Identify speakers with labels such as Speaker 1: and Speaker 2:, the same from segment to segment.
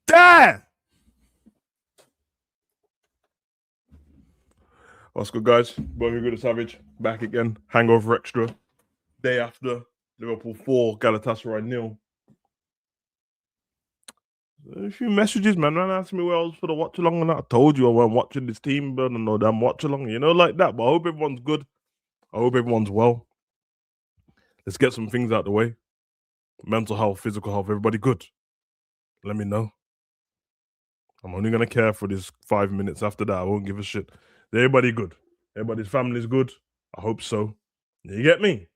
Speaker 1: Damn! What's good, guys? Boy, Hugo the Savage back again. Hangover extra. Day after Liverpool 4, Galatasaray 0. A few messages, man. Asking me where I was for the watch along, and I told you I wasn't watching this team, but I know damn watch along, like that. But I hope everyone's good. I hope everyone's well. Let's get some things out the way. Mental health, physical health, everybody good. Let me know. I'm only gonna care for this 5 minutes. After that, I won't give a shit. Everybody good. Everybody's family's good. I hope so. You get me?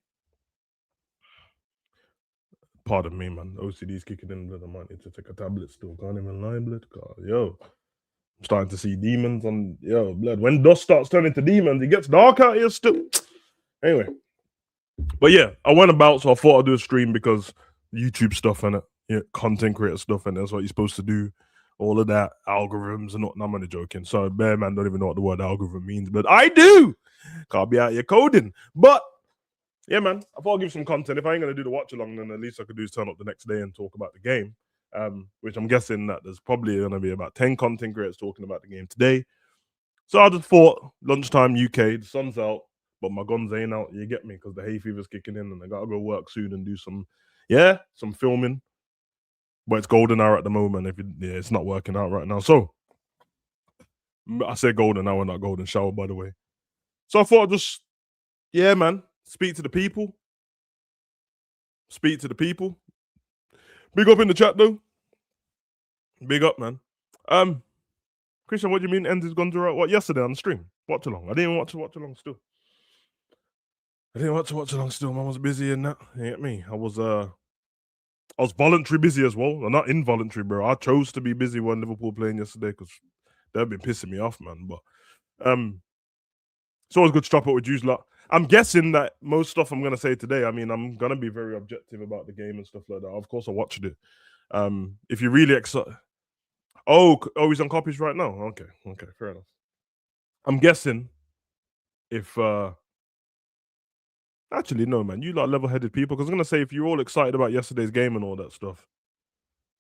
Speaker 1: Pardon me, man. OCD's kicking in, blood. I might need to take a tablet still. Can't even lie, blood. God, yo, I'm starting to see demons on, blood. When dust starts turning to demons, it gets dark out here still. Anyway, but yeah, I went about, so I thought I'd do a stream because YouTube stuff and content creator stuff, and that's what you're supposed to do. All of that, algorithms and whatnot. I'm only joking. So, bear man, don't even know what the word algorithm means, but I do. Can't be out here coding. But yeah, man, I thought I'd give some content. If I ain't gonna do the watch along, then at least I could do is turn up the next day and talk about the game. Which I'm guessing that there's probably gonna be about 10 content creators talking about the game today. So I just thought lunchtime UK, the sun's out, but my guns ain't out. You get me? Because the hay fever's kicking in, and I gotta go work soon and do some filming. But it's golden hour at the moment. It's not working out right now. So I say golden hour, not golden shower, by the way. So I thought I'd just, man, speak to the people. Big up in the chat though. Big up, man. Christian, what do you mean Enzy's gone to what yesterday on the stream? Watch along. I didn't watch along still. Man was busy in that. You get me? I was voluntary busy as well. Not involuntary, bro. I chose to be busy when Liverpool playing yesterday because they've been pissing me off, man. But it's always good to chop up with Jews lot. I'm guessing that most stuff I'm gonna say today, I mean, I'm gonna be very objective about the game and stuff like that. Of course, I watched it. If you're really excited, he's on copies right now. Okay, fair enough. I'm guessing if actually no, man, you like level-headed people. Because I'm gonna say if you're all excited about yesterday's game and all that stuff,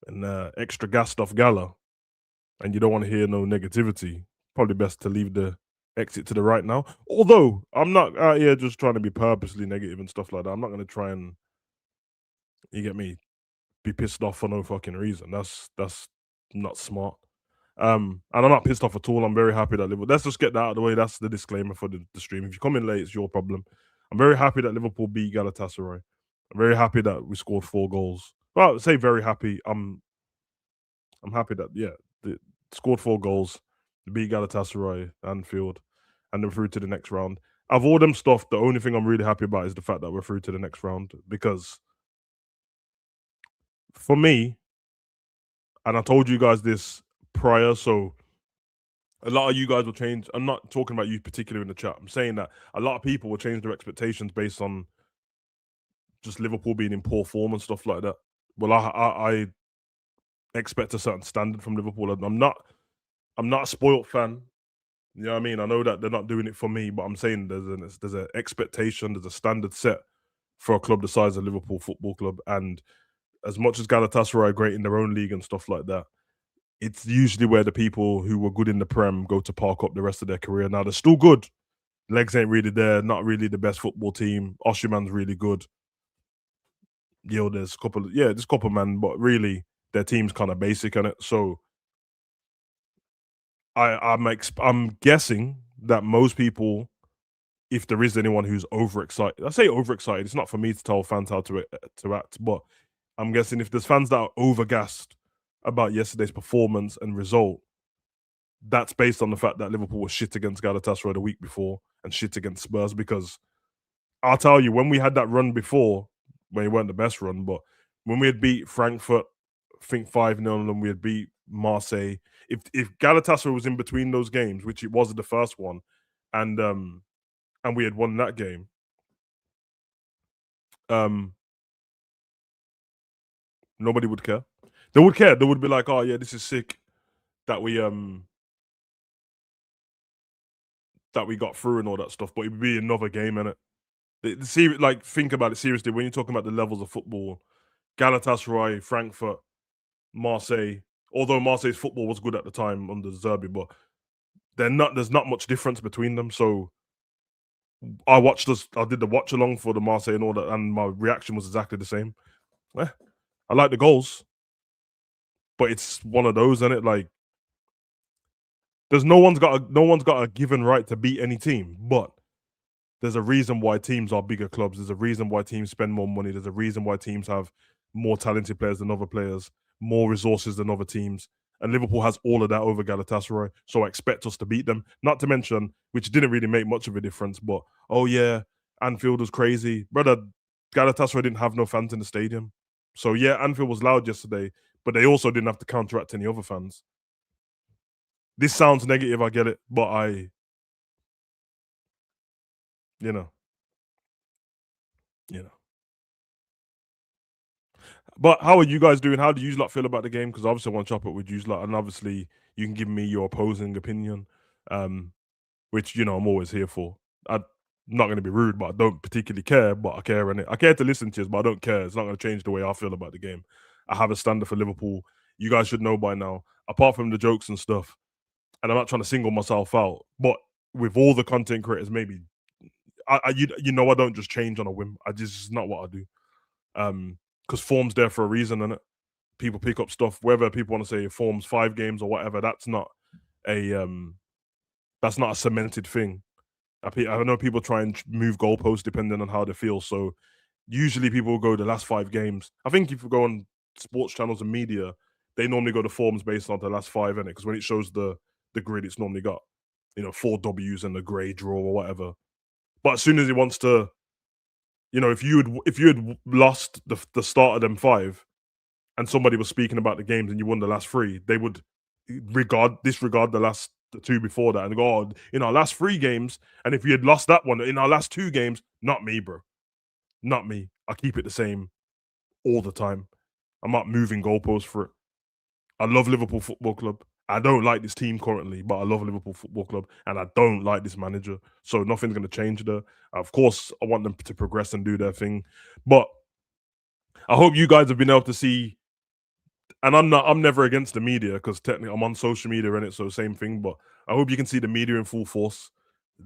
Speaker 1: and extra gas stuff gala, and you don't want to hear no negativity, probably best to leave the exit to the right now. Although I'm not out here just trying to be purposely negative and stuff like that. I'm not gonna try and, you get me, be pissed off for no fucking reason. That's not smart. And I'm not pissed off at all. I'm very happy that Liverpool. Let's just get that out of the way. That's the disclaimer for the stream. If you come in late, it's your problem. I'm very happy that Liverpool beat Galatasaray. I'm very happy that we scored 4 goals. Well, I say very happy. I'm happy that they scored 4 goals, beat Galatasaray, Anfield, and then through to the next round. Of all them stuff, the only thing I'm really happy about is the fact that we're through to the next round, because for me, and I told you guys this prior, so a lot of you guys will change. I'm not talking about you particularly in the chat. I'm saying that a lot of people will change their expectations based on just Liverpool being in poor form and stuff like that. Well, I expect a certain standard from Liverpool. I'm not a spoilt fan. You know what I mean? I know that they're not doing it for me, but I'm saying there's an expectation, there's a standard set for a club the size of Liverpool Football Club. And as much as Galatasaray are great in their own league and stuff like that, it's usually where the people who were good in the Prem go to park up the rest of their career. Now, they're still good. Legs ain't really there, not really the best football team. Oshiman's really good. There's a couple, man, but really, their team's kind of basic in it. So I'm guessing that most people, if there is anyone who's overexcited, I say overexcited, it's not for me to tell fans how to act, but I'm guessing if there's fans that are overgassed about yesterday's performance and result, that's based on the fact that Liverpool was shit against Galatasaray the week before and shit against Spurs. Because I'll tell you, when we had that run before, when it weren't the best run, but when we had beat Frankfurt, I think 5-0, and we had beat Marseille, if Galatasaray was in between those games, which it was the first one, and we had won that game, nobody would care. They would care. They would be like, "Oh yeah, this is sick that we that we got through and all that stuff, but it'd be another game, innit? Like, think about it seriously. When you're talking about the levels of football, Galatasaray, Frankfurt, Marseille, although Marseille's football was good at the time under Zerbi, but there's not much difference between them. So I did the watch along for the Marseille and all that, and my reaction was exactly the same. Eh, I like the goals, but it's one of those, isn't it? Like, no one's got a given right to beat any team, but there's a reason why teams are bigger clubs. There's a reason why teams spend more money. There's a reason why teams have more talented players than other players, more resources than other teams. And Liverpool has all of that over Galatasaray. So I expect us to beat them. Not to mention, which didn't really make much of a difference, but oh yeah, Anfield was crazy. Brother, Galatasaray didn't have no fans in the stadium. So yeah, Anfield was loud yesterday, but they also didn't have to counteract any other fans. This sounds negative, I get it, but you know, you know. But how are you guys doing? How do you lot feel about the game? Because obviously I want to chop it with you lot, and obviously you can give me your opposing opinion, um, which I'm always here for. I'm not going to be rude, but I don't particularly care. But I care, and I care to listen to you, but I don't care. It's not going to change the way I feel about the game. I have a standard for Liverpool. You guys should know by now. Apart from the jokes and stuff, and I'm not trying to single myself out, but with all the content creators, maybe I don't just change on a whim. It's not what I do. Because form's there for a reason, and people pick up stuff. Whether people want to say form's 5 games or whatever, a that's not a cemented thing. I know people try and move goalposts depending on how they feel. So usually people will go the last 5 games. I think if you go on sports channels and media, they normally go to forms based on the last 5, innit? Because when it shows the grid, it's normally got 4 Ws and a grey draw or whatever. But as soon as he wants to, if you had lost the start of them 5, and somebody was speaking about the games and you won the last 3, they would disregard the 2 before that and go, "Oh, in our last 3 games, and if you had lost that one in our last 2 games, not me, bro, not me. I keep it the same all the time. I'm not moving goalposts for it. I love Liverpool Football Club. I don't like this team currently, but I love Liverpool Football Club, and I don't like this manager. So nothing's going to change there. Of course, I want them to progress and do their thing, but I hope you guys have been able to see. And I'm never against the media because technically I'm on social media in it, so same thing. But I hope you can see the media in full force.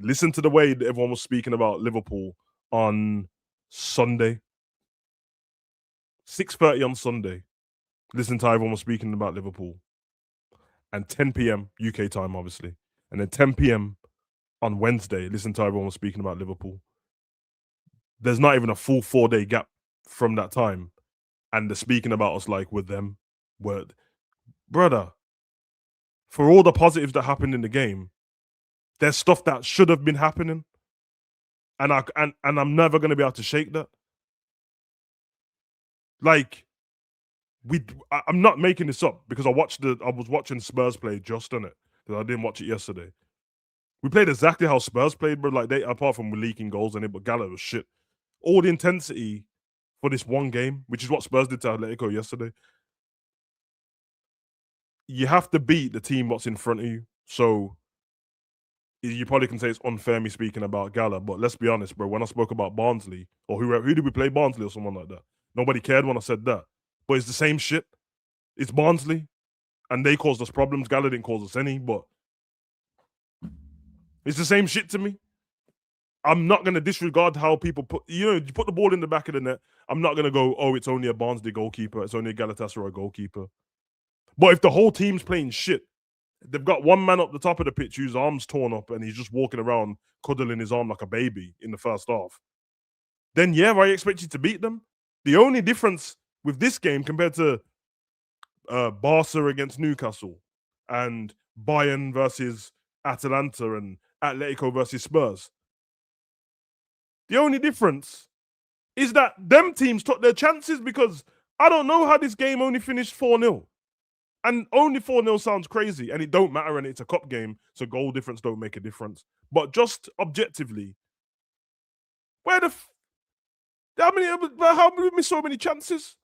Speaker 1: Listen to the way that everyone was speaking about Liverpool on Sunday, 6:30 on Sunday. Listen to how everyone was speaking about Liverpool, and 10 p.m. UK time, obviously, and then 10 p.m. on Wednesday. Listen to how everyone was speaking about Liverpool. There's not even a full 4-day gap from that time, and they're speaking about us like with them. Word, brother. For all the positives that happened in the game, there's stuff that should have been happening, and I'm never gonna be able to shake that. Like I'm not making this up because I was watching Spurs play just on it because I didn't watch it yesterday. We played exactly how Spurs played, but like they apart from leaking goals in it, but Gallagher was shit. All the intensity for this one game, which is what Spurs did to Atletico yesterday. You have to beat the team what's in front of you. So you probably can say it's unfair me speaking about Gala, but let's be honest, bro. When I spoke about Barnsley or who did we play Barnsley or someone like that? Nobody cared when I said that. But it's the same shit. It's Barnsley, and they caused us problems. Gala didn't cause us any, but it's the same shit to me. I'm not gonna disregard how people you put the ball in the back of the net. I'm not gonna go, oh, it's only a Barnsley goalkeeper, it's only a Galatasaray goalkeeper. But if the whole team's playing shit, they've got one man up the top of the pitch whose arm's torn up and he's just walking around cuddling his arm like a baby in the first half, then yeah, I expect you to beat them. The only difference with this game compared to Barca against Newcastle and Bayern versus Atalanta and Atletico versus Spurs, the only difference is that them teams took their chances because I don't know how this game only finished 4-0. And only 4-0 sounds crazy, and it don't matter, and it's a cup game, so goal difference don't make a difference. But just objectively, where the how many so many chances?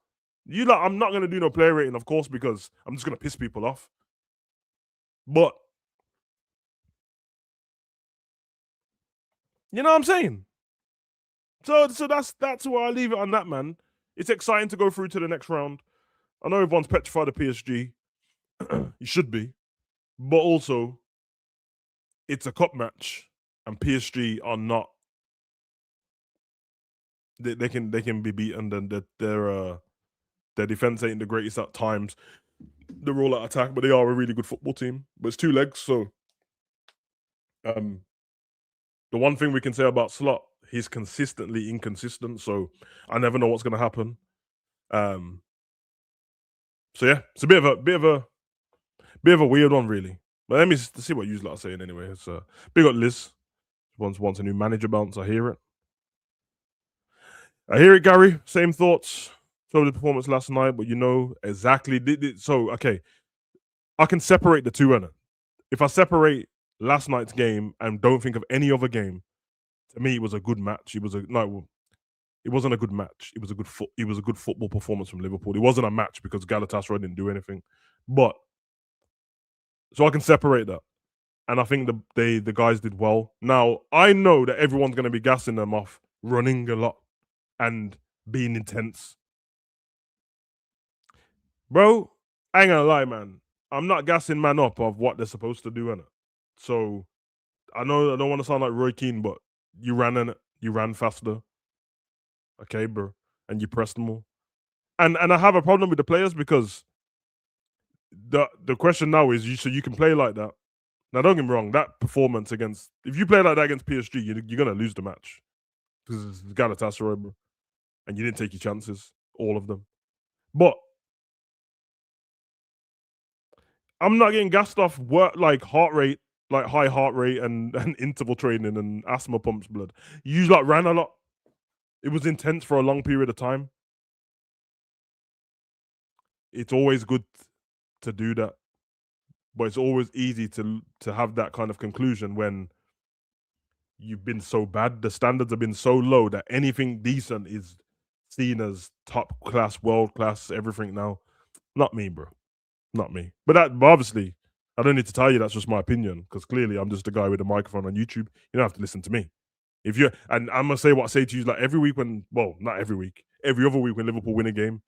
Speaker 1: I'm not gonna do no player rating, of course, because I'm just gonna piss people off. But You know what I'm saying? So that's why I leave it on that, man. It's exciting to go through to the next round. I know everyone's petrified of PSG. You should be, but also it's a cup match, and PSG are not. They can be beaten. Then their defense ain't the greatest at times. The roll out attack, but they are a really good football team. But it's two legs, so um, the one thing we can say about Slot, he's consistently inconsistent. So I never know what's going to happen. Um, so yeah, it's a bit of a weird one, really. But let me see what you lot are saying anyway. It's big up Liz. Wants a new manager bounce. I hear it. I hear it, Gary. Same thoughts. So the performance last night, but you know exactly. So okay, I can separate the two. And if I separate last night's game and don't think of any other game, to me it was a good match. It was a no. It wasn't a good match. It was a good football performance from Liverpool. It wasn't a match because Galatasaray didn't do anything. But so I can separate that. And I think the guys did well. Now I know that everyone's going to be gassing them off running a lot and being intense, bro. I ain't gonna lie, man. I'm not gassing man up of what they're supposed to do, innit? So I know I don't want to sound like Roy Keane, but you ran in it. You ran faster, okay, bro, and you pressed more. And I have a problem with the players because the question now is so you can play like that. Now don't get me wrong, that performance against if you play like that against PSG, you're gonna lose the match because it's Galatasaray, bro, and you didn't take your chances, all of them. But I'm not getting gassed off work like heart rate, like high heart rate and interval training and asthma pumps blood. You like ran a lot. It was intense for a long period of time. It's always good to do that, but it's always easy to have that kind of conclusion when you've been so bad. The standards have been so low that anything decent is seen as top class, world class, everything now. Not me, bro. Not me. But obviously, I don't need to tell you that's just my opinion because clearly I'm just a guy with a microphone on YouTube. You don't have to listen to me. If you and I'm gonna say what I say to you like every week when well, not every week, every other week when Liverpool win a game.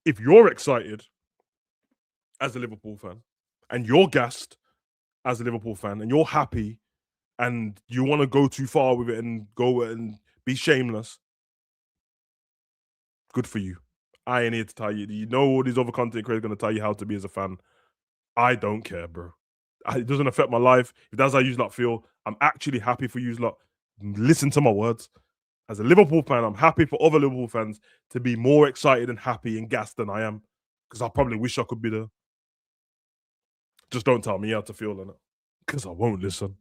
Speaker 1: If you're excited as a Liverpool fan and you're gassed as a Liverpool fan and you're happy and you want to go too far with it and go and be shameless, good for you. I ain't here to tell you. You know all these other content creators going to tell you how to be as a fan. I don't care, bro. It doesn't affect my life. If that's how you lot feel, I'm actually happy for you lot. Listen to my words. As a Liverpool fan, I'm happy for other Liverpool fans to be more excited and happy and gassed than I am. Because I probably wish I could be there. Just don't tell me how to feel on it. Because I won't listen.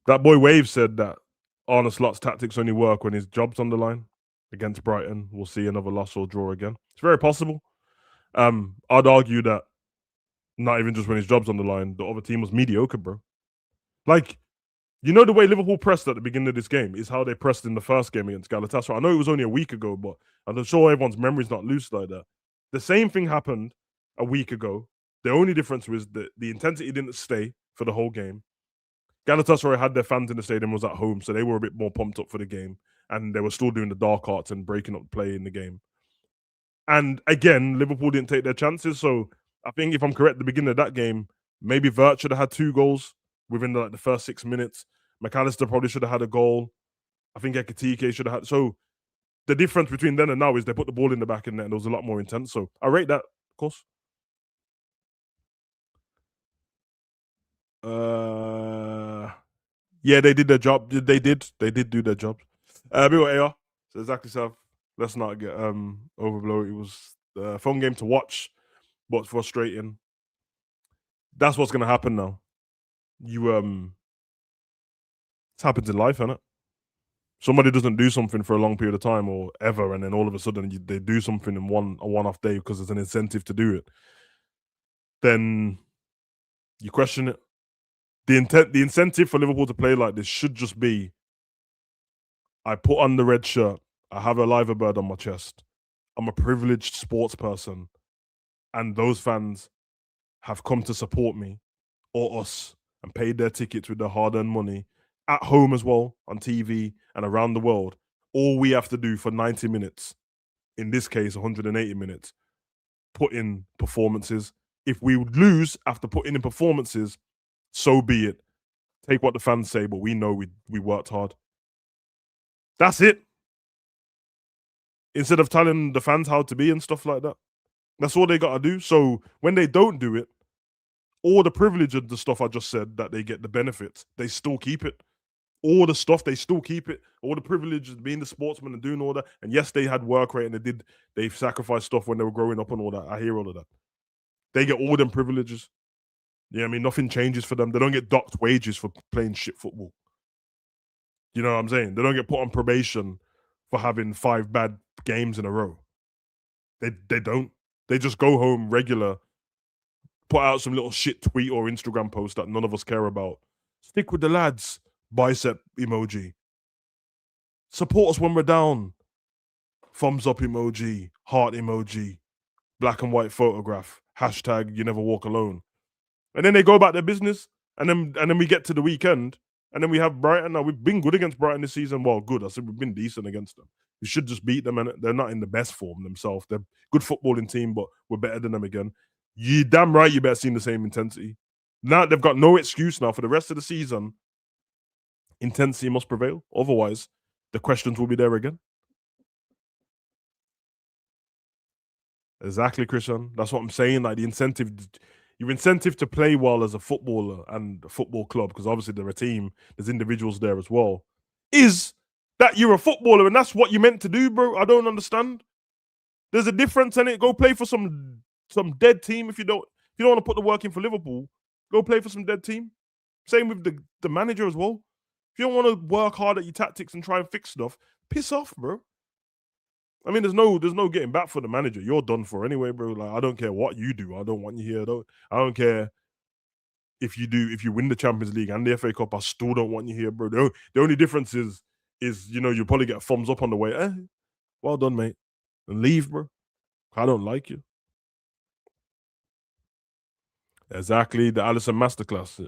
Speaker 1: That boy Wave said that Arne Slot's tactics only work when his job's on the line. Against Brighton, we'll see another loss or draw again. It's very possible. I'd argue that not even just when his job's on the line, the other team was mediocre, bro. Like, you know the way Liverpool pressed at the beginning of this game is how they pressed in the first game against Galatasaray. I know it was only a week ago, but I'm sure everyone's memory's not loose like that. The same thing happened a week ago. The only difference was that the intensity didn't stay for the whole game. Galatasaray had their fans in the stadium, was at home, so they were a bit more pumped up for the game, and they were still doing the dark arts and breaking up play in the game. And again, Liverpool didn't take their chances. So I think if I'm correct, at the beginning of that game, maybe Vert should have had 2 goals within the first 6 minutes. McAllister probably should have had a goal. I think Ekatike should have had. So the difference between then and now is they put the ball in the back of the net and it was a lot more intense. So I rate that, of course. Yeah, they did their job. They did do their job. Big AR. So exactly, so let's not get overblown. It was a fun game to watch, but frustrating. That's what's gonna happen now. You it happens in life, innit? Somebody doesn't do something for a long period of time or ever, and then all of a sudden they do something in a one-off day because there's an incentive to do it. Then you question it. The incentive for Liverpool to play like this should just be: I put on the red shirt, I have a liver bird on my chest, I'm a privileged sports person, and those fans have come to support me or us and paid their tickets with their hard-earned money at home as well, on TV and around the world, all we have to do for 90 minutes, in this case 180 minutes, put in performances. If we lose after putting in performances, so be it. Take what the fans say, but we know we worked hard. That's it. Instead of telling the fans how to be and stuff like that. That's all they got to do. So when they don't do it, all the privilege of the stuff I just said that they get the benefits, they still keep it. All the stuff, they still keep it. All the privileges of being the sportsman and doing all that. And yes, they had work rate and they've sacrificed stuff when they were growing up and all that. I hear all of that. They get all them privileges. Yeah, I mean, nothing changes for them. They don't get docked wages for playing shit football. You know what I'm saying? They don't get put on probation for having 5 bad games in a row. They don't. They just go home regular, put out some little shit tweet or Instagram post that none of us care about. Stick with the lads. Bicep emoji. Support us when we're down. Thumbs up emoji. Heart emoji. Black and white photograph. Hashtag you never walk alone. And then they go about their business. And then we get to the weekend. And then we have Brighton. Now, we've been good against Brighton this season. Well, good. I said we've been decent against them. We should just beat them. And they're not in the best form themselves. They're a good footballing team, but we're better than them again. You damn right you better see the same intensity. Now they've got no excuse now for the rest of the season. Intensity must prevail. Otherwise, the questions will be there again. Exactly, Christian. That's what I'm saying. Like your incentive to play well as a footballer and a football club, because obviously they're a team, there's individuals there as well, is that you're a footballer and that's what you're meant to do, bro. I don't understand. There's a difference in it. Go play for some dead team if you don't want to put the work in for Liverpool. Go play for some dead team. Same with the manager as well. If you don't want to work hard at your tactics and try and fix stuff, piss off, bro. I mean, there's no getting back for the manager. You're done for anyway, bro. Like, I don't care what you do. I don't want you here. I don't care if you win the Champions League and the FA Cup. I still don't want you here, bro. The only difference is you'll probably get a thumbs up on the way. Well done, mate, and leave, bro. I don't like you. Exactly, the Alisson masterclass.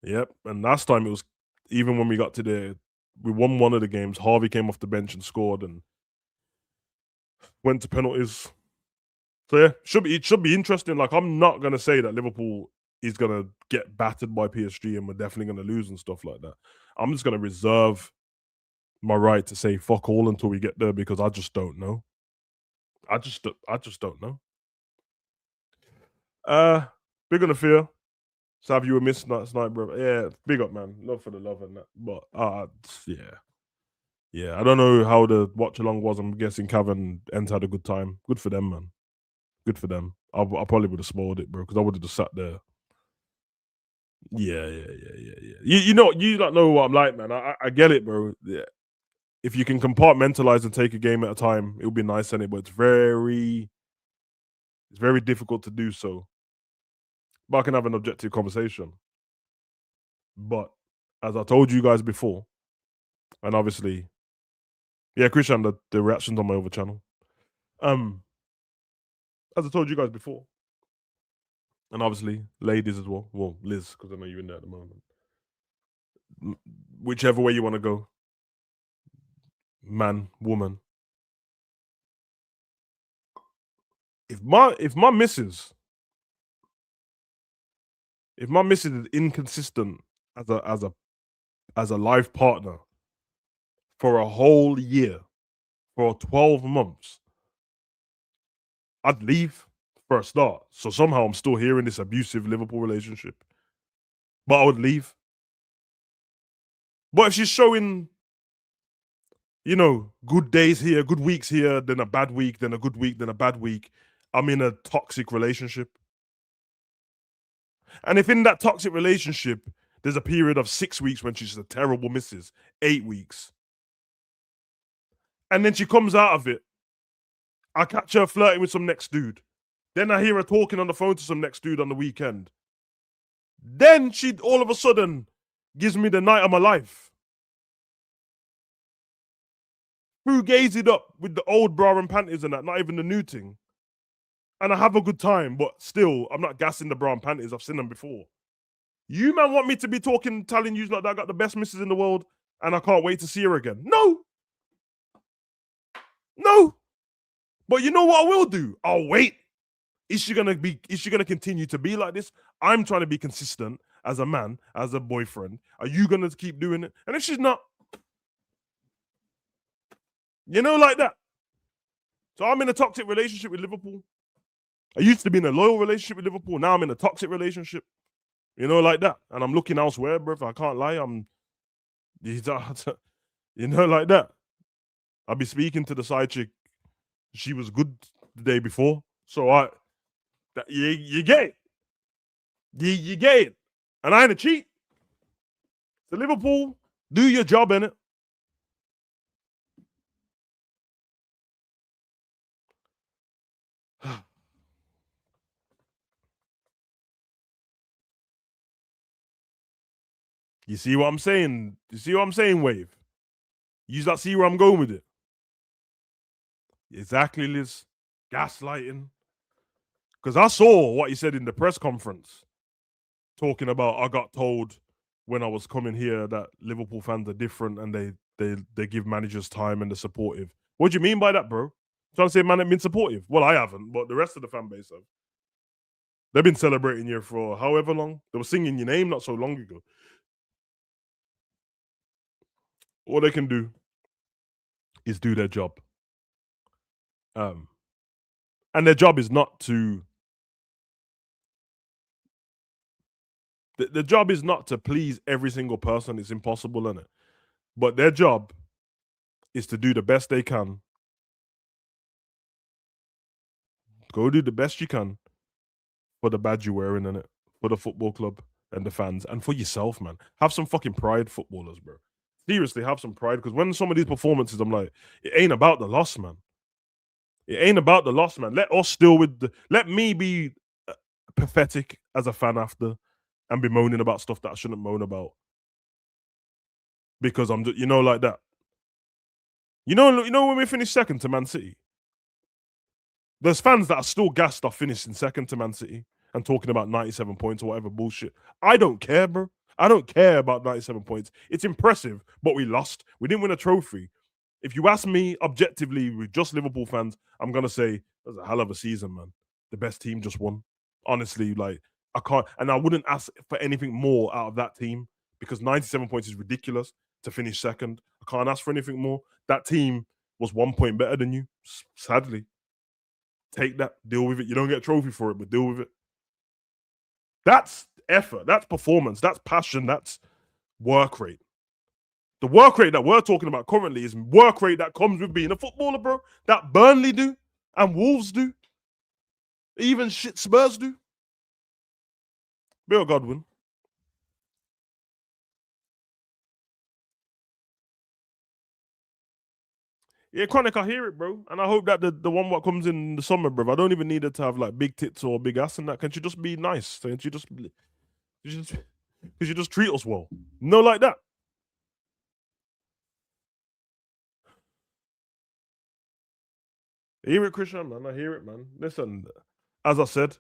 Speaker 1: Yep, and last time it was, even when we got to we won one of the games. Harvey came off the bench and scored and went to penalties. So yeah, it should be interesting. Like, I'm not gonna say that Liverpool is gonna get battered by PSG and we're definitely gonna lose and stuff like that. I'm just gonna reserve my right to say fuck all until we get there, because I just don't know. I just don't know. Big on the fear. Sav, you were missing last night, bro. Yeah, big up, man. Love for the love and that. But yeah. Yeah, I don't know how the watch along was. I'm guessing Cav and Ent had a good time. Good for them, man. Good for them. I probably would have spoiled it, bro, because I would have just sat there. Yeah. You don't know what I'm like, man. I get it, bro. Yeah. If you can compartmentalize and take a game at a time, it'll be nice, and but it's very difficult to do so. But I can have an objective conversation. But as I told you guys before, and obviously, yeah, Christian, the reactions on my other channel. As I told you guys before, and obviously ladies as well. Well, Liz, because I know you're in there at the moment. Whichever way you want to go, man, woman. If my missus is inconsistent as a life partner for a whole year, for 12 months, I'd leave for a start. So somehow I'm still here in this abusive Liverpool relationship. But I would leave. But if she's showing, good days here, good weeks here, then a bad week, then a good week, then a bad week, I'm in a toxic relationship. And if in that toxic relationship, there's a period of 6 weeks when she's a terrible missus, 8 weeks, and then she comes out of it, I catch her flirting with some next dude. Then I hear her talking on the phone to some next dude on the weekend. Then she all of a sudden gives me the night of my life. Who gazed it up with the old bra and panties and that, not even the new thing. and I have a good time, but still, I'm not gassing the brown panties. I've seen them before. You man want me to be telling you like that I got the best missus in the world and I can't wait to see her again. No. No. But you know what I will do? I'll wait. Is she gonna continue to be like this? I'm trying to be consistent as a man, as a boyfriend. Are you gonna keep doing it? And if she's not, like that. So I'm in a toxic relationship with Liverpool. I used to be in a loyal relationship with Liverpool. Now I'm in a toxic relationship. Like that. And I'm looking elsewhere, bro. If I can't lie, like that. I'll be speaking to the side chick. She was good the day before. So you get it. You get it. And I ain't a cheat. So Liverpool, do your job, innit? You see what I'm saying? You see what I'm saying, Wave? You not see where I'm going with it? Exactly, Liz. Gaslighting. Because I saw what he said in the press conference, talking about I got told when I was coming here that Liverpool fans are different and they give managers time and they're supportive. What do you mean by that, bro? Trying to say man ain't been supportive? Well, I haven't, but the rest of the fan base have. They've been celebrating you for however long. They were singing your name not so long ago. All they can do is do their job. And their job is not to the job is not to please every single person. It's impossible, isn't it? But their job is to do the best they can. Go do the best you can for the badge you're wearing, innit? For the football club and the fans and for yourself, man. Have some fucking pride, footballers, bro. Seriously, have some pride because when some of these performances, I'm like, it ain't about the loss, man. It ain't about the loss, man. Let us deal with let me be pathetic as a fan after and be moaning about stuff that I shouldn't moan about because I'm just, like that. When we finish second to Man City, there's fans that are still gassed off finishing second to Man City and talking about 97 points or whatever bullshit. I don't care, bro. I don't care about 97 points. It's impressive, but we lost. We didn't win a trophy. If you ask me objectively with just Liverpool fans, I'm going to say it was a hell of a season, man. The best team just won. Honestly, like, I can't, and I wouldn't ask for anything more out of that team because 97 points is ridiculous to finish second. I can't ask for anything more. That team was 1 point better than you, sadly. Take that, deal with it. You don't get a trophy for it, but deal with it. That's effort, that's performance, that's passion, that's work rate. The work rate that we're talking about currently is work rate that comes with being a footballer, bro. That Burnley do and Wolves do. Even shit Spurs do. Bill Godwin. Yeah, Chronic, I hear it, bro. And I hope that the one what comes in the summer, bro, I don't even need her to have like big tits or big ass and that. Can she just be nice? Can she just treat us well? No, like that. I hear it, Christian, man. I hear it, man. Listen, as I said,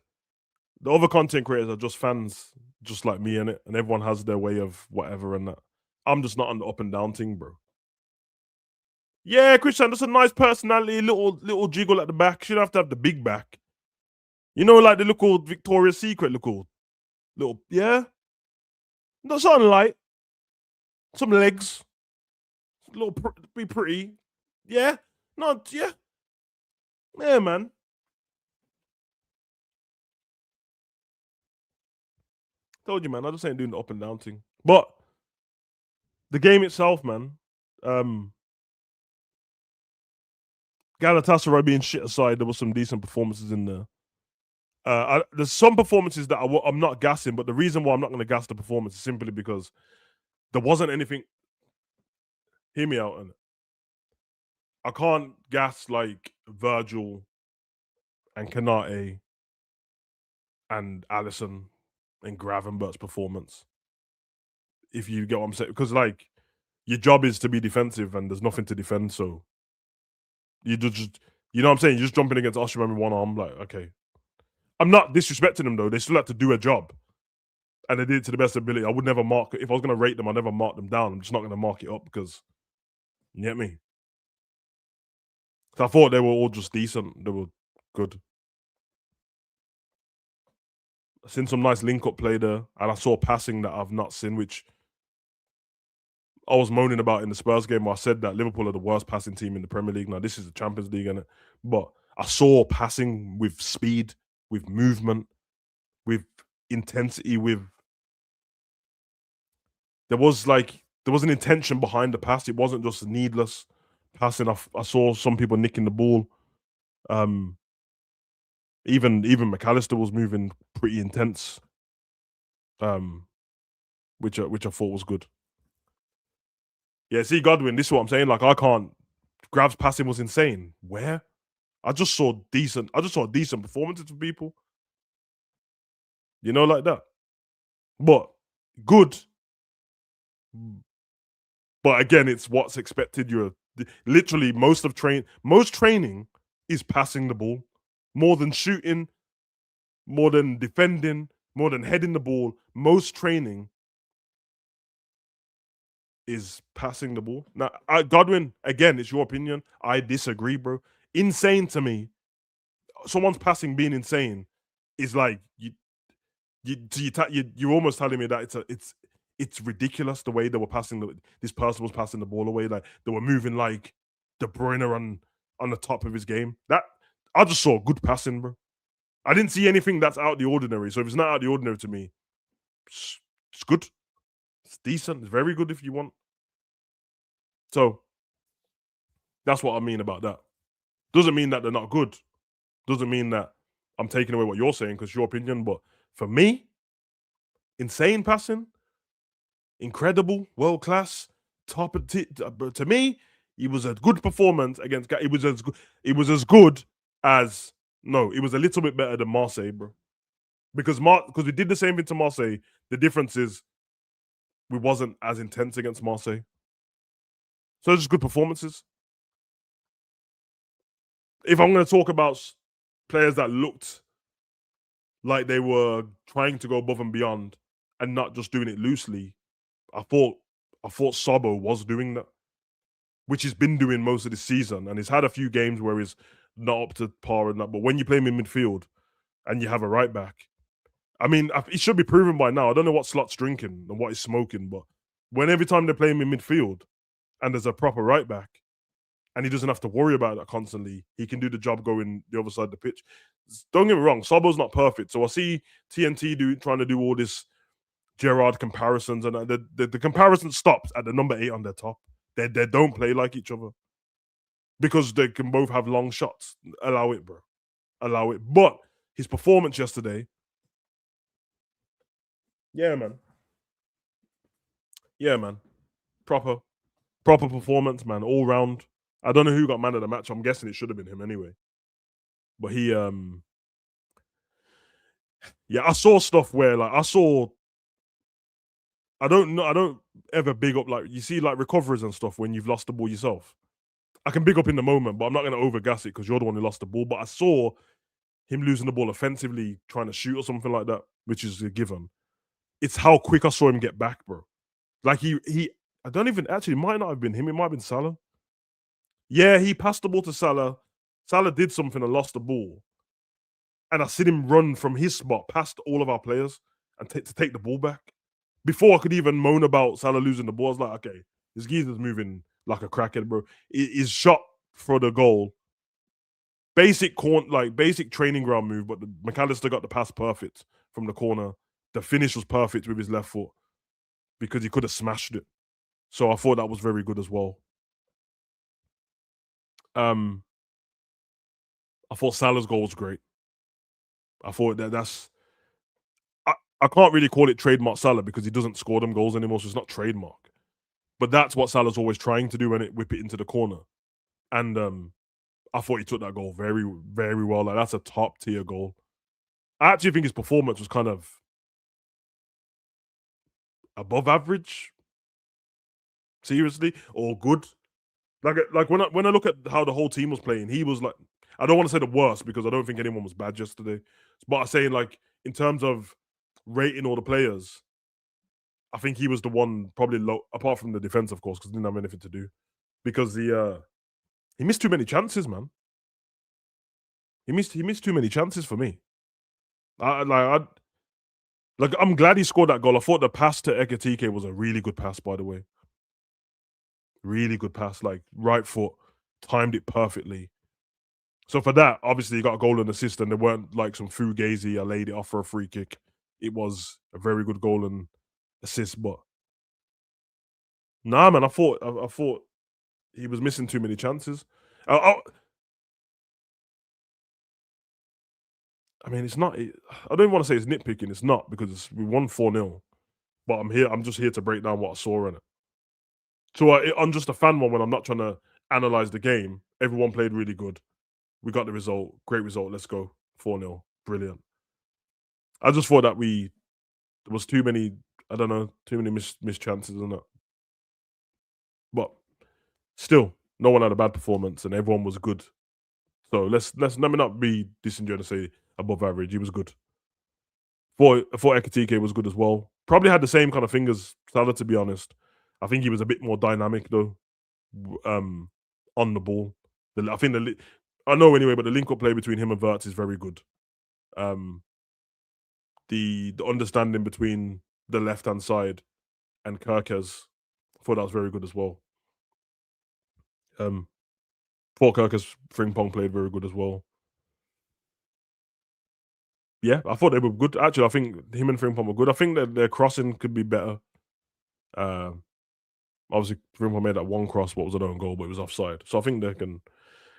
Speaker 1: the other content creators are just fans, just like me in it, and everyone has their way of whatever and that. I'm just not on the up and down thing, bro. Yeah, Christian, just a nice personality, little jiggle at the back. She don't have to have the big back. Like the little Victoria's Secret, little, yeah. Not something light. Some legs. Be pretty. Yeah. Not, yeah. Yeah, man. Told you, man. I just ain't doing the up and down thing. But the game itself, man. Galatasaray being shit aside, there was some decent performances in there. There's some performances that I'm not gassing, but the reason why I'm not going to gas the performance is simply because there wasn't anything. Hear me out, and I can't gas like Virgil and Kanate and Allison and Gravenbert's performance. If you get what I'm saying, because like your job is to be defensive and there's nothing to defend, so you just what I'm saying, you're just jumping against Osimhen with one arm, like, okay, I'm not disrespecting them though. They still had to do a job, and they did it to the best ability. I would never mark if I was going to rate them. I never mark them down. I'm just not going to mark it up because you get me. So I thought they were all just decent. They were good. I've seen some nice link up play there, and I saw passing that I've not seen, which I was moaning about in the Spurs game where I said that Liverpool are the worst passing team in the Premier League. Now this is the Champions League, innit? But I saw passing with speed, with movement, with intensity, with there was an intention behind the pass. It wasn't just needless passing. I saw some people nicking the ball. Even McAllister was moving pretty intense. Which I thought was good. Yeah, see Godwin, this is what I'm saying. Like I can't. Grab's passing was insane. Where? I just saw decent performances from people. You know, like that. But good. But again, it's what's expected. You're literally most training is passing the ball more than shooting, more than defending, more than heading the ball. Most training is passing the ball. Now, Godwin, again, it's your opinion. I disagree, bro. Insane to me. Someone's passing being insane is like you're almost telling me that it's ridiculous the way they were passing this person was passing the ball away. Like they were moving like De Bruyne on the top of his game. That I just saw good passing, bro. I didn't see anything that's out of the ordinary. So if it's not out of the ordinary to me, it's good. It's decent. It's very good if you want. So that's what I mean about that. Doesn't mean that they're not good. Doesn't mean that I'm taking away what you're saying because your opinion. But for me, insane passing, incredible, world class, top of to me, it was a good performance against. It was as good. It was as good as no. It was a little bit better than Marseille, bro. Because we did the same thing to Marseille. The difference is we wasn't as intense against Marseille. So it's just good performances. If I'm going to talk about players that looked like they were trying to go above and beyond and not just doing it loosely, I thought Sabo was doing that, which he's been doing most of the season, and he's had a few games where he's not up to par and that. But when you play him in midfield and you have a right back, I mean, it should be proven by now. I don't know what Slot's drinking and what he's smoking, but when every time they play him in midfield and there's a proper right back, and he doesn't have to worry about that constantly, he can do the job going the other side of the pitch. Don't get me wrong, Sabo's not perfect. So I see TNT trying to do all this Gerrard comparisons, and the comparison stops at the number 8 on their top. They don't play like each other because they can both have long shots. Allow it, bro. Allow it. But his performance yesterday, yeah, man. Proper performance, man. All round. I don't know who got man of the match. I'm guessing it should have been him anyway. But he, yeah, I saw stuff where like I don't ever big up like you see like recoveries and stuff when you've lost the ball yourself. I can big up in the moment, but I'm not going to overgas it because you're the one who lost the ball. But I saw him losing the ball offensively, trying to shoot or something like that, which is a given. It's how quick I saw him get back, bro. Like I don't even actually it might not have been him. It might have been Salah. Yeah, he passed the ball to Salah. Salah did something and lost the ball. And I seen him run from his spot past all of our players and to take the ball back. Before I could even moan about Salah losing the ball, I was like, okay, this geezer's moving like a crackhead, bro. His shot for the goal, basic training ground move, but McAllister got the pass perfect from the corner. The finish was perfect with his left foot because he could have smashed it. So I thought that was very good as well. I thought Salah's goal was great. I thought that's I can't really call it trademark Salah because he doesn't score them goals anymore, so it's not trademark. But that's what Salah's always trying to do when it whip it into the corner. And I thought he took that goal very, very well. Like that's a top tier goal. I actually think his performance was kind of above average. Seriously, or good. Like when I look at how the whole team was playing, he was like I don't want to say the worst because I don't think anyone was bad yesterday. But I'm saying like in terms of rating all the players, I think he was the one probably low, apart from the defense, of course, because he didn't have anything to do. Because he missed too many chances, man. He missed too many chances for me. I like I'm glad he scored that goal. I thought the pass to Ekatike was a really good pass, by the way. Really good pass, like right foot, timed it perfectly. So for that, obviously, he got a goal and assist, and they weren't like some fugazi. I laid it off for a free kick. It was a very good goal and assist. But nah, man, I thought he was missing too many chances. I mean, it's not. I don't want to say it's nitpicking. It's not because we won 4-0. But I'm here. I'm just here to break down what I saw in it. So I'm just a fan one when I'm not trying to analyze the game. Everyone played really good. We got the result. Great result. Let's go. 4-0. Brilliant. I just thought that there was too many. I don't know. Too many missed chances in it. But still, no one had a bad performance, and everyone was good. So let me not be disingenuous and say above average. He was good. Thought Ekatike was good as well. Probably had the same kind of thing as Salah, to be honest. I think he was a bit more dynamic though, on the ball. I think I know anyway, but the link up play between him and Verts is very good. Um, the understanding between the left hand side and Kirkes, I thought that was very good as well. Um, thought Kirkes Frimpong played very good as well. Yeah, I thought they were good. Actually, I think him and Frimpong were good. I think that their crossing could be better. Uh, Obviously, Frimpong made that one cross, what was an own goal, but it was offside. So I think they can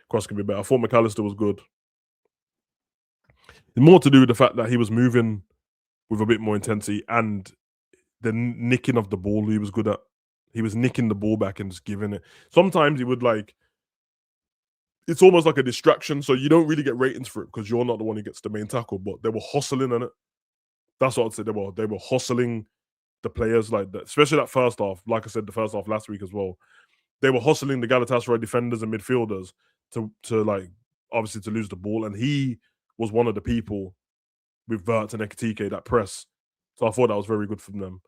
Speaker 1: cross can be better. I thought McAllister was good. More to do with the fact that he was moving with a bit more intensity and the nicking of the ball he was good at. He was nicking the ball back and just giving it. Sometimes he would like it's almost like a distraction, so you don't really get ratings for it because you're not the one who gets the main tackle. But they were hustling on it. That's what I'd say. They were hustling the players like that, especially that first half. Like I said, the first half last week as well. They were hustling the Galatasaray defenders and midfielders to like obviously to lose the ball, and he was one of the people with Vert and Ekatike that press. So I thought that was very good from them.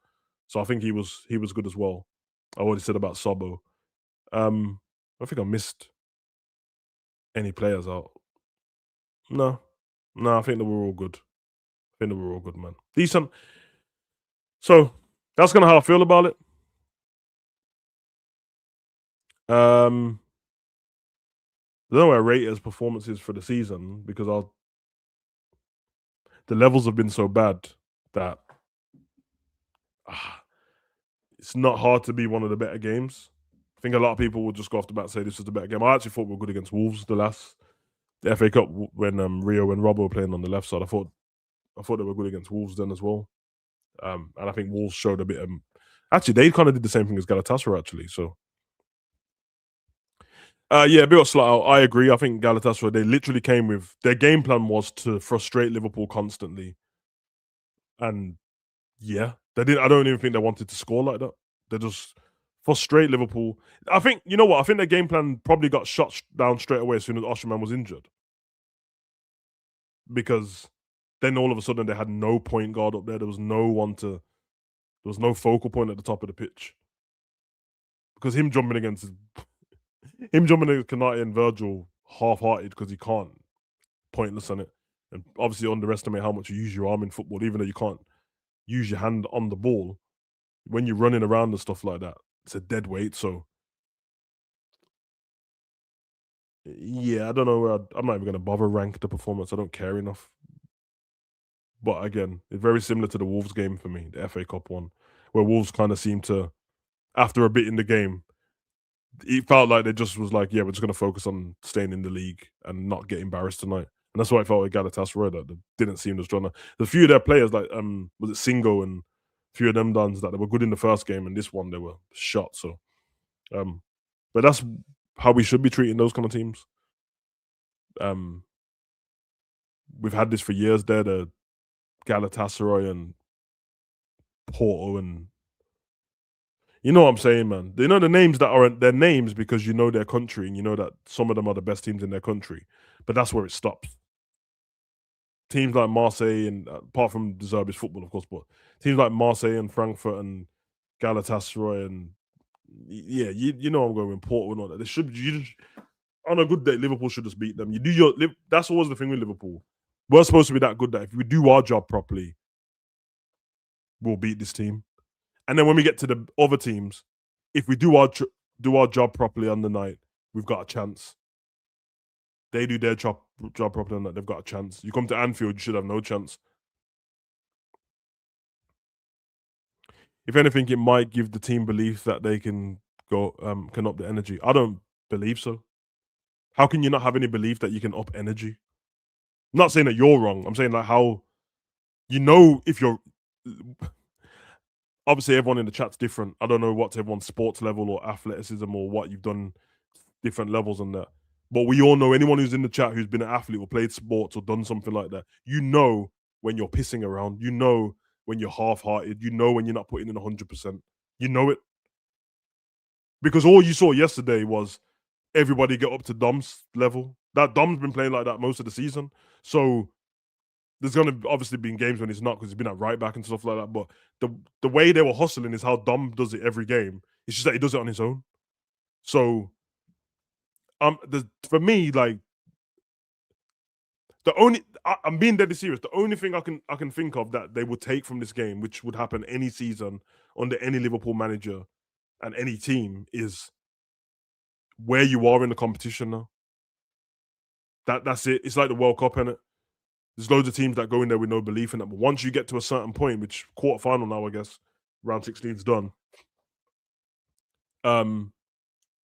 Speaker 1: So I think he was good as well. I already said about Sobo. I think I missed any players out. No, no, I think that we're all good. I think that we're all good, man. Decent. So that's kind of how I feel about it. Um, I don't know where I rate his performances for the season because the levels have been so bad that ah, it's not hard to be one of the better games. I think a lot of people would just go off the bat and say this was the better game. I actually thought we were good against Wolves the FA Cup when Rio and Robbo were playing on the left side. I thought they were good against Wolves then as well. And I think Wolves showed a bit of actually they kind of did the same thing as Galatasaray actually. So yeah, a bit of slight out. I agree. I think Galatasaray they literally came with their game plan was to frustrate Liverpool constantly. And yeah, they didn't. I don't even think they wanted to score like that. They just frustrate Liverpool. I think you know what. I think their game plan probably got shut down straight away as soon as Osimhen was injured, because then all of a sudden they had no point guard up there. There was no one to. There was no focal point at the top of the pitch because him jumping against Kanate and Virgil half-hearted because he can't. Pointless on it, and obviously underestimate how much you use your arm in football, even though you can't use your hand on the ball when you're running around and stuff like that. It's a dead weight. So yeah, I don't know. I'm not even going to bother rank the performance. I don't care enough. But again, it's very similar to the Wolves game for me, the FA Cup one, where Wolves kind of seemed to, after a bit in the game, it felt like they just was like, yeah, we're just going to focus on staying in the league and not get embarrassed tonight. And that's what I felt with Galatasaray. That they didn't seem as strong. There's a few of their players, like was it Singo and a few of them dons that they were good in the first game, and this one they were shot. So, um, but that's how we should be treating those kind of teams. Um, we've had this for years. They're the Galatasaray and Porto, and you know what I'm saying, man. You know the names that aren't their names because you know their country and you know that some of them are the best teams in their country. But that's where it stops. teams like Marseille and apart from the Serbian football, of course, but teams like Marseille and Frankfurt and Galatasaray and yeah, you know I'm going with Porto and all that. They should on a good day, Liverpool should just beat them. You do your that's always the thing with Liverpool. We're supposed to be that good that if we do our job properly, we'll beat this team. And then when we get to the other teams, if we do our job properly on the night, we've got a chance. They do their job properly on that, they've got a chance. You come to Anfield, you should have no chance. If anything, it might give the team belief that they can up the energy. I don't believe so. How can you not have any belief that you can up energy? I'm not saying that you're wrong. I'm saying like how if you're obviously everyone in the chat's different. I don't know what's everyone's sports level or athleticism or what you've done different levels on that. But we all know anyone who's in the chat who's been an athlete or played sports or done something like that, you know when you're pissing around, you know when you're half-hearted, you know when you're not putting in 100%. You know it. Because all you saw yesterday was everybody get up to Dom's level. That Dom's been playing like that most of the season. So there's going to obviously be games when he's not because he's been at right back and stuff like that. But the way they were hustling is how Dom does it every game. It's just that he does it on his own. So for me, like I'm being deadly serious. The only thing I can think of that they would take from this game, which would happen any season under any Liverpool manager and any team, is where you are in the competition now. That's it. It's like the World Cup, innit? There's loads of teams that go in there with no belief in it. But once you get to a certain point, which quarterfinal now, I guess, round 16's done.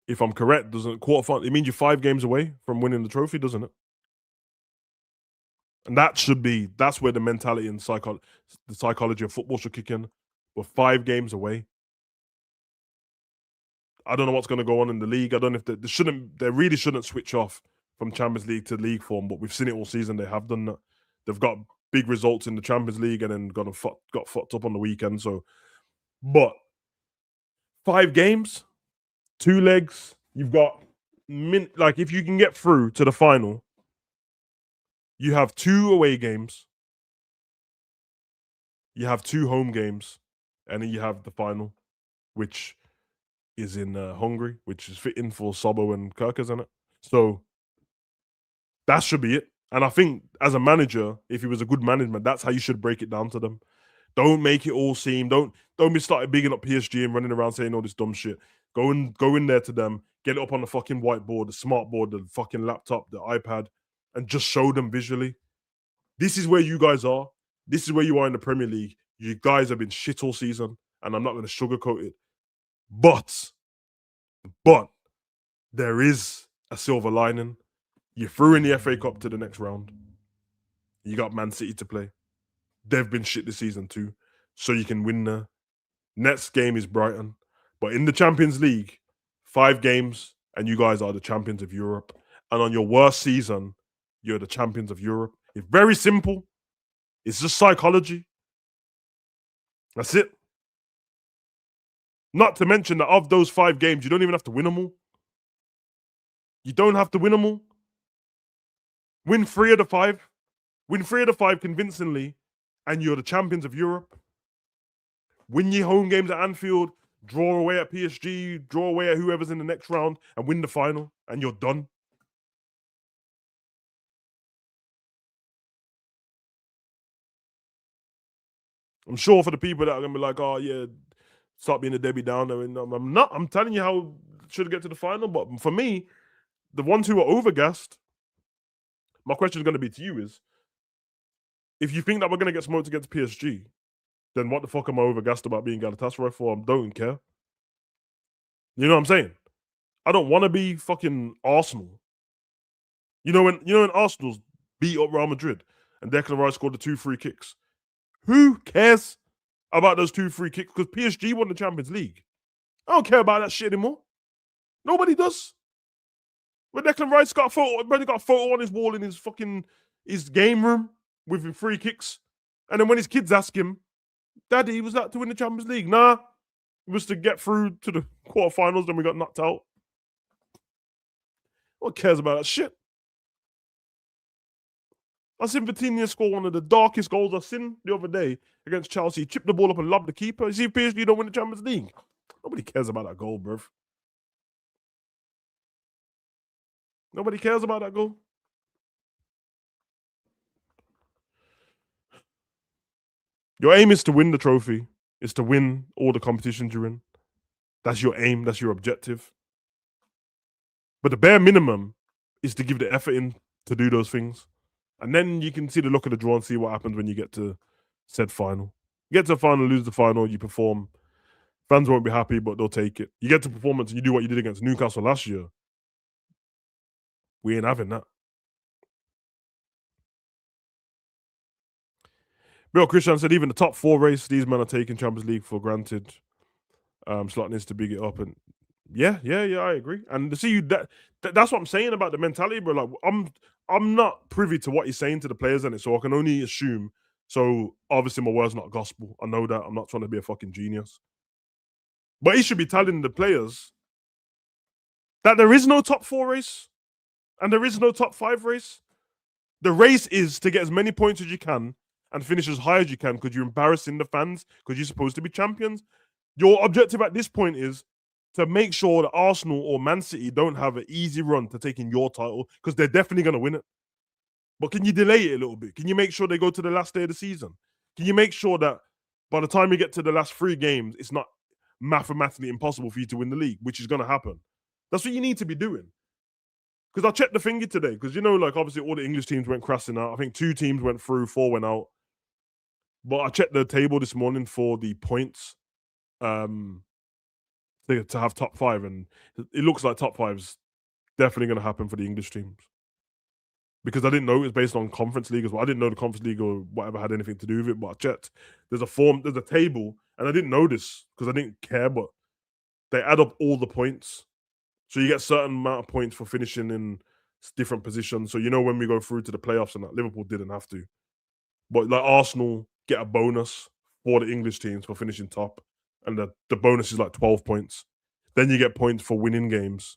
Speaker 1: If I'm correct, doesn't quarterfinal? It means you're 5 games away from winning the trophy, doesn't it? And that's where the mentality and the psychology of football should kick in. We're 5 games away. I don't know what's going to go on in the league. I don't know if they really shouldn't switch off from Champions League to league form, but we've seen it all season. They have done that. They've got big results in the Champions League and then got fucked up on the weekend. So, but 5 games, 2 legs, you've got like if you can get through to the final, you have 2 away games, you have 2 home games, and then you have the final, which is in Hungary, which is fitting for Sobo and Kirk, isn't it? So that should be it. And I think as a manager, if he was a good management, that's how you should break it down to them. Don't make it all seem. Don't be started bigging up PSG and running around saying all this dumb shit. Go in there to them, get it up on the fucking whiteboard, the smart board, the fucking laptop, the iPad, and just show them visually. This is where you guys are. This is where you are in the Premier League. You guys have been shit all season, and I'm not going to sugarcoat it. But there is a silver lining. You threw in the FA Cup to the next round. You got Man City to play. They've been shit this season too. So you can win there. Next game is Brighton. But in the Champions League, 5 games, and you guys are the champions of Europe. And on your worst season, you're the champions of Europe. It's very simple. It's just psychology. That's it. Not to mention that of those 5 games, you don't even have to win them all. You don't have to win them all. Win 3 of the 5. Win 3 of the 5 convincingly, and you're the champions of Europe. Win your home games at Anfield, draw away at PSG, draw away at whoever's in the next round, and win the final, and you're done. I'm sure for the people that are going to be like, oh, yeah, stop being a Debbie Downer. And I'm not. I'm telling you how should get to the final. But for me, the ones who are overgassed, my question is going to be to you is, if you think that we're going to get smoked against PSG, then what the fuck am I overgassed about being Galatasaray for? I don't care. You know what I'm saying? I don't want to be fucking Arsenal. You know when Arsenal's beat up Real Madrid and Declan Rice scored the 2 free kicks. Who cares about those 2 free kicks? Because PSG won the Champions League. I don't care about that shit anymore. Nobody does. When Declan Rice got a photo on his wall in his game room with free kicks, and then when his kids ask him, "Daddy, was that to win the Champions League?" Nah, it was to get through to the quarterfinals. Then we got knocked out. What cares about that shit? I seen Vitinha score one of the darkest goals I've seen the other day against Chelsea. He chipped the ball up and lobbed the keeper. You see, PSG don't win the Champions League. Nobody cares about that goal, bruv. Nobody cares about that goal. Your aim is to win the trophy. Is to win all the competitions you're in. That's your aim. That's your objective. But the bare minimum is to give the effort in to do those things. And then you can see the look of the draw and see what happens when you get to said final. You get to the final, lose the final, you perform. Fans won't be happy, but they'll take it. You get to performance and you do what you did against Newcastle last year. We ain't having that. Bill Christian said even the top 4 race, these men are taking Champions League for granted. Slot needs to big it up, and yeah, I agree. And to see you that's what I'm saying about the mentality, bro. Like I'm not privy to what he's saying to the players in it, so I can only assume. So obviously my word's not gospel. I know that. I'm not trying to be a fucking genius. But he should be telling the players that there is no top 4 race and there is no top 5 race. The race is to get as many points as you can and finish as high as you can because you're embarrassing the fans because you're supposed to be champions. Your objective at this point is to make sure that Arsenal or Man City don't have an easy run to taking your title because they're definitely going to win it. But can you delay it a little bit? Can you make sure they go to the last day of the season? Can you make sure that by the time you get to the last 3 games, it's not mathematically impossible for you to win the league, which is going to happen? That's what you need to be doing. Because I checked the thingy today, because, you know, like, obviously all the English teams went crashing out. I think 2 teams went through, 4 went out. But I checked the table this morning for the points to have top 5, and it looks like top 5's definitely going to happen for the English teams. Because I didn't know it was based on Conference League as well. I didn't know the Conference League or whatever had anything to do with it, but I checked. There's a table, and I didn't know this because I didn't care, but they add up all the points. So you get a certain amount of points for finishing in different positions. So, you know, when we go through to the playoffs and that, Liverpool didn't have to. But like Arsenal get a bonus for the English teams for finishing top. And the bonus is like 12 points. Then you get points for winning games,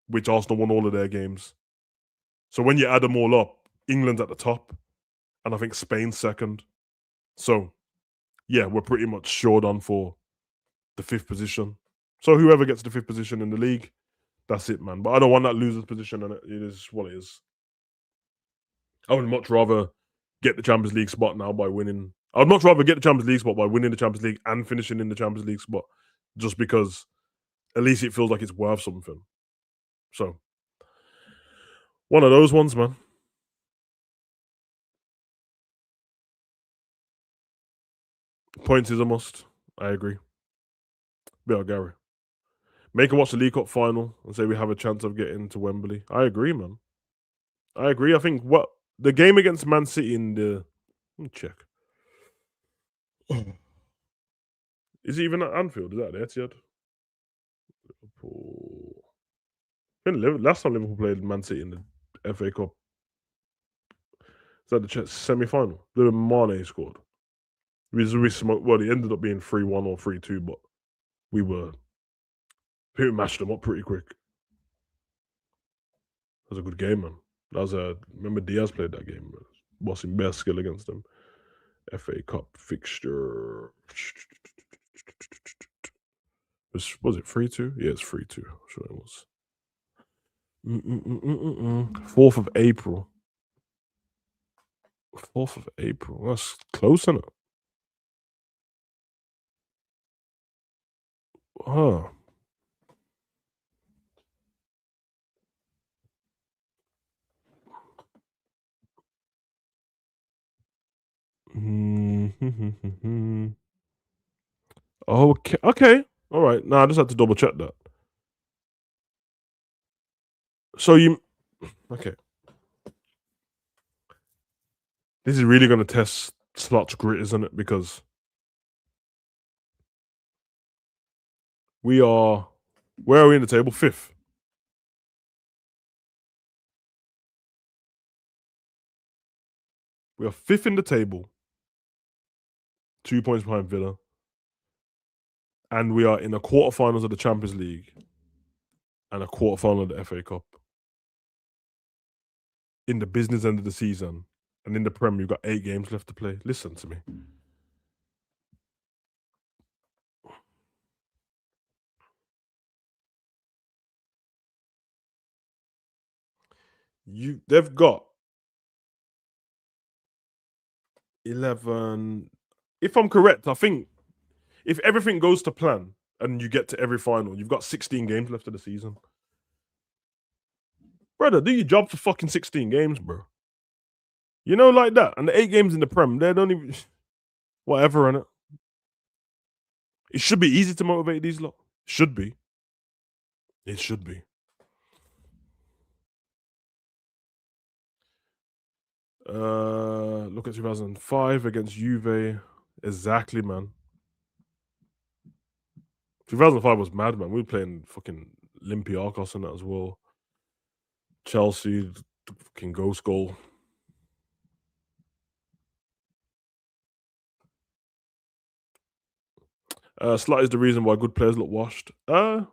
Speaker 1: which Arsenal won all of their games. So when you add them all up, England's at the top. And I think Spain's second. So, yeah, we're pretty much shored on for the 5th position. So whoever gets the 5th position in the league, that's it, man. But I don't want that loser's position, and it is what it is. I would much rather get the Champions League spot now by winning. I'd much rather get the Champions League spot by winning the Champions League and finishing in the Champions League spot, just because at least it feels like it's worth something. So, one of those ones, man. Points is a must. I agree. Bill Gary. Make and watch the League Cup final and say we have a chance of getting to Wembley. I agree, man. I agree. I think the game against Man City in the let me check. Is it even at Anfield? Is that the Etihad? Liverpool. Last time Liverpool played Man City in the FA Cup. Is that the semi-final? The Mane scored. Well, it ended up being 3-1 or 3-2, but we matched them up pretty quick. That was a good game, man. Remember Diaz played that game. Bossing best skill against them. FA Cup fixture. Was it 3-2? Yeah, it's 3-2. I'm sure it was. 4th of April. 4th of April. That's close, isn't it? Huh. Okay. Okay. All right. No, I just had to double check that. So okay. This is really going to test Slot's grit, isn't it? Because where are we in the table? 5th. We are 5th in the table. 2 points behind Villa. And we are in the quarterfinals of the Champions League and a quarterfinal of the FA Cup. in the business end of the season, and in the Prem, you've got 8 games left to play. Listen to me. They've got 11. If I'm correct, I think if everything goes to plan and you get to every final, you've got 16 games left of the season. Brother, do your job for fucking 16 games, bro. You know, like that. And the 8 games in the Prem, they don't even whatever on it. It should be easy to motivate these lot. Should be. It should be. Look at 2005 against Juve. Exactly, man. 2005 was mad, man. We were playing fucking Olympiacos and that as well. Chelsea, fucking ghost goal. Slight is the reason why good players look washed. I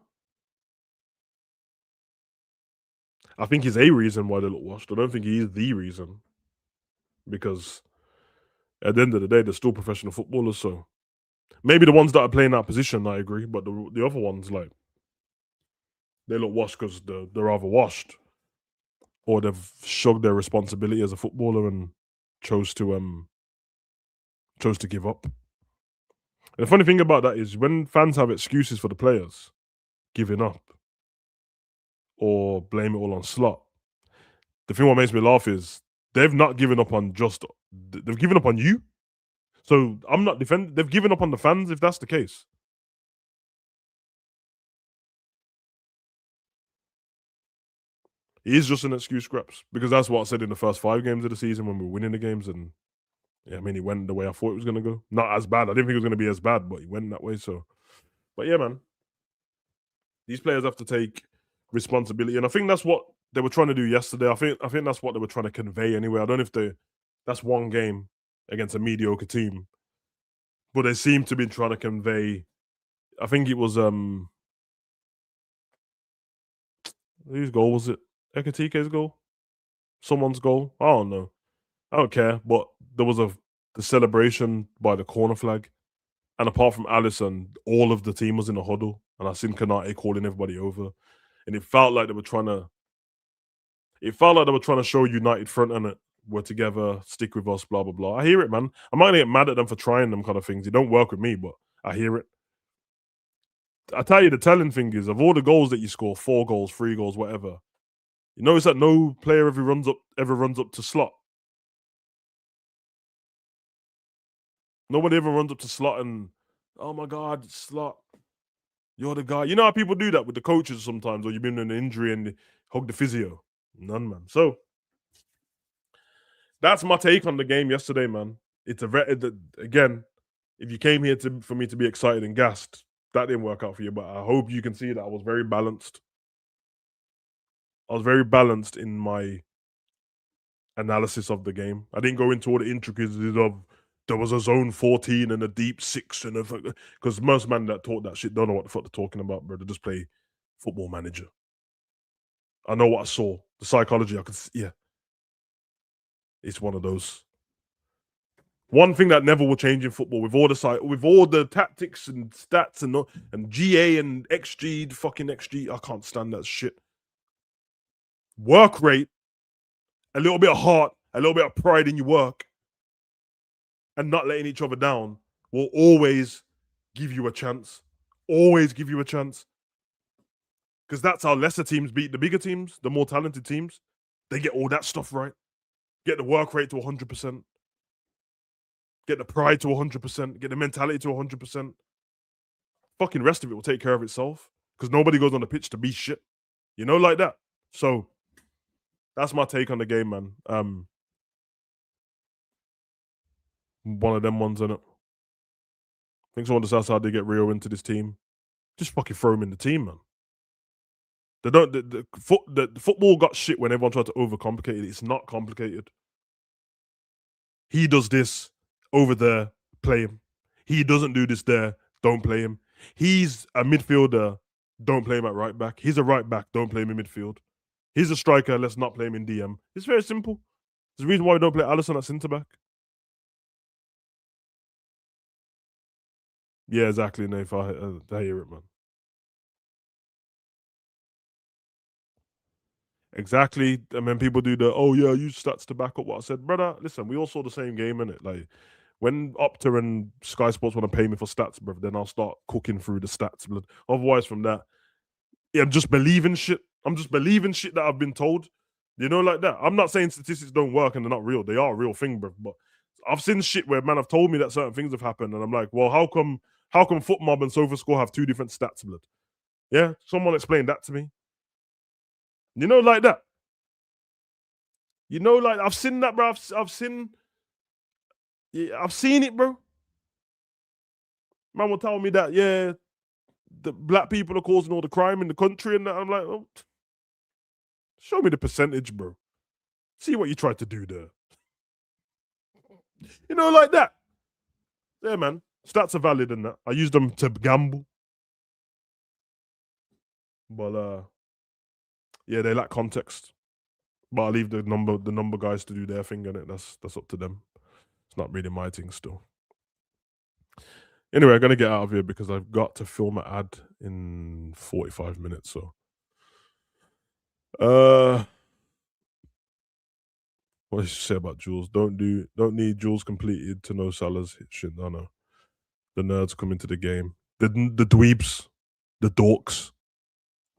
Speaker 1: think he's a reason why they look washed. I don't think he is the reason. Because at the end of the day, they're still professional footballers. So maybe the ones that are playing that position, I agree. But the other ones, like, they look washed because they're either washed or they've shrugged their responsibility as a footballer and chose to give up. And the funny thing about that is when fans have excuses for the players giving up or blame it all on Slot, the thing what makes me laugh is they've not given up on they've given up on you. So I'm not defending. They've given up on the fans if that's the case. It is just an excuse, Scraps, because that's what I said in the first 5 games of the season when we were winning the games. And yeah, I mean, it went the way I thought it was going to go. Not as bad. I didn't think it was going to be as bad, but it went that way. So, but yeah, man, these players have to take responsibility, and I think that's what they were trying to do yesterday. I think that's what they were trying to convey anyway. I don't know if that's one game against a mediocre team, but they seem to be trying to convey. I think it was whose goal was it? Ekatike's goal? Someone's goal? I don't know. I don't care. But there was the celebration by the corner flag. And apart from Allison, all of the team was in a huddle. And I seen Kanate calling everybody over. And it felt like they were trying to show united front and it. We're together, stick with us, blah blah blah. I hear it, man. I'm not gonna get mad at them for trying them kind of things. It don't work with me, but I hear it. I tell you, the telling thing is of all the goals that you score, 4 goals, 3 goals, whatever. You notice that no player ever runs up to Slot. Nobody ever runs up to Slot and, oh my God, Slot, you're the guy. You know how people do that with the coaches sometimes, or you've been in an injury and hug the physio. None, man. So that's my take on the game yesterday, man. It's again, if you came here for me to be excited and gassed, that didn't work out for you. But I hope you can see that I was very balanced. I was very balanced in my analysis of the game. I didn't go into all the intricacies of there was a zone 14 and a deep 6 and because most men that talk that shit don't know what the fuck they're talking about, bro. They just play Football Manager. I know what I saw. The psychology, I could see, yeah. It's one of those. One thing that never will change in football with all the tactics and stats and GA and XG, fucking XG. I can't stand that shit. Work rate, a little bit of heart, a little bit of pride in your work, and not letting each other down will always give you a chance. Always give you a chance. Because that's how lesser teams beat the bigger teams, the more talented teams. They get all that stuff right. Get the work rate to 100%. Get the pride to 100%. Get the mentality to 100%. Fucking rest of it will take care of itself. Because nobody goes on the pitch to be shit. You know, like that. So that's my take on the game, man. One of them ones, innit? I think someone just asked how they get Rio into this team. Just fucking throw him in the team, man. They don't. The football got shit when everyone tried to overcomplicate it. It's not complicated. He does this over there, play him. He doesn't do this there, don't play him. He's a midfielder, don't play him at right back. He's a right back, don't play him in midfield. He's a striker. Let's not play him in DM. It's very simple. There's a reason why we don't play Alisson at centre back. Yeah, exactly, Nath. I hear it, man. Exactly. And then people do the, oh yeah, use stats to back up what I said. Brother, listen, we all saw the same game, innit? Like, when Opta and Sky Sports want to pay me for stats, bro, then I'll start cooking through the stats, blood. Otherwise, from that, yeah, I'm just believing shit. I'm just believing shit that I've been told. You know, like that. I'm not saying statistics don't work and they're not real. They are a real thing, bro. But I've seen shit where man have told me that certain things have happened, and I'm like, well, how come FootMob and SofaScore have two different stats, blood? Yeah, someone explain that to me. You know, like that. You know, like I've seen that, bro. I've seen it, bro. Man will tell me that, yeah, the black people are causing all the crime in the country, and that. I'm like, oh, show me the percentage, bro. See what you tried to do there. You know, like that. Yeah, man. Stats are valid in that. I use them to gamble. But yeah, they lack context. But I leave the number guys to do their thing, and that's up to them. It's not really my thing still. Anyway, I'm gonna get out of here because I've got to film an ad in 45 minutes. So what did you say about Jules? Don't need Jules completed to know Salah's shit. No. The nerds come into the game. The dweebs, the dorks,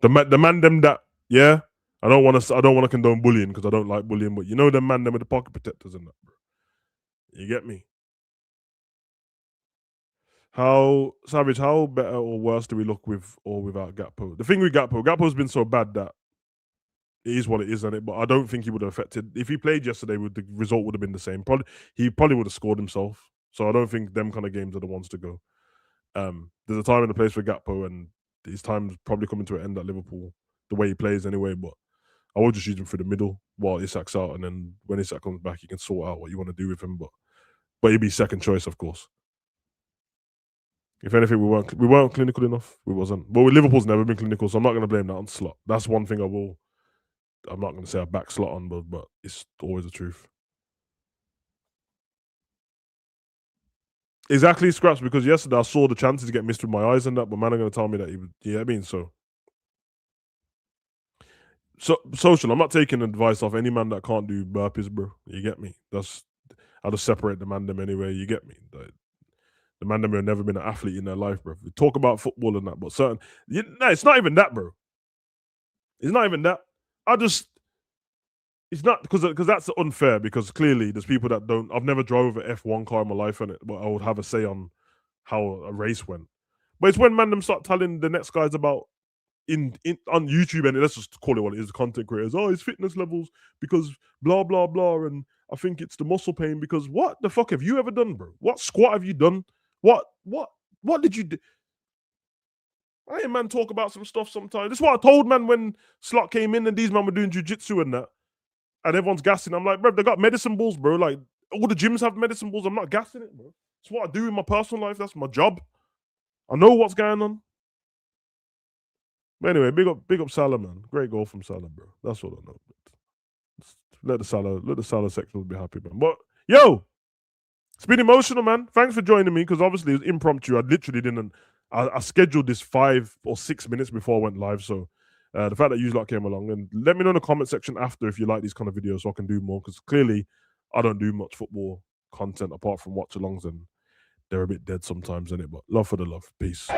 Speaker 1: the man them that, yeah. I don't want to condone bullying because I don't like bullying, but you know the man them with the pocket protectors and that, bro. You get me? How Savage? How better or worse do we look with or without Gakpo? The thing with Gakpo's been so bad that it is what it is, isn't it? But I don't think he would have affected. If he played yesterday, the result would have been the same. He probably would have scored himself. So I don't think them kind of games are the ones to go. There's a time and a place for Gakpo, and his time's probably coming to an end at Liverpool. The way he plays, anyway. But I would just use him through the middle while Isak's out, and then when Isak comes back, you can sort out what you want to do with him. But he'd be second choice, of course. If anything, we weren't clinical enough. We wasn't. But Liverpool's never been clinical, so I'm not going to blame that on Slot. That's one thing I'm not going to say I back Slot on, but it's always the truth. Exactly, Scraps, because yesterday I saw the chances get missed with my eyes and that, but man are going to tell me that he would. Yeah, I mean, so social. I'm not taking advice off any man that can't do burpees, bro. You get me? I'll just separate the man them anyway. You get me? The man them have never been an athlete in their life, bro. We talk about football and that, but it's not even that, bro. It's not even that. It's not because that's unfair, because clearly there's people that don't. I've never drove an F1 car in my life, but I would have a say on how a race went. But it's when man them start telling the next guys about on YouTube, and let's just call it what it is, content creators. Oh, his fitness levels because blah blah blah, and I think it's the muscle pain because what the fuck have you ever done, bro? What squat have you done? What did you do? I hear man talk about some stuff sometimes. This is what I told man when Slot came in and these men were doing jiu-jitsu and that. And everyone's gassing. I'm like, bro, they got medicine balls, bro. Like, all the gyms have medicine balls. I'm not gassing it, bro. It's what I do in my personal life. That's my job. I know what's going on. But anyway, big up Salah, man. Great goal from Salah, bro. That's all I know. Let the Salah sectionals be happy, man. But yo, it's been emotional, man. Thanks for joining me, because obviously it was impromptu. I literally didn't. I scheduled this 5 or 6 minutes before I went live, so the fact that you lot came along, and let me know in the comment section after if you like these kind of videos so I can do more, because clearly I don't do much football content apart from watch-alongs, and they're a bit dead sometimes, innit? But love for the love. Peace.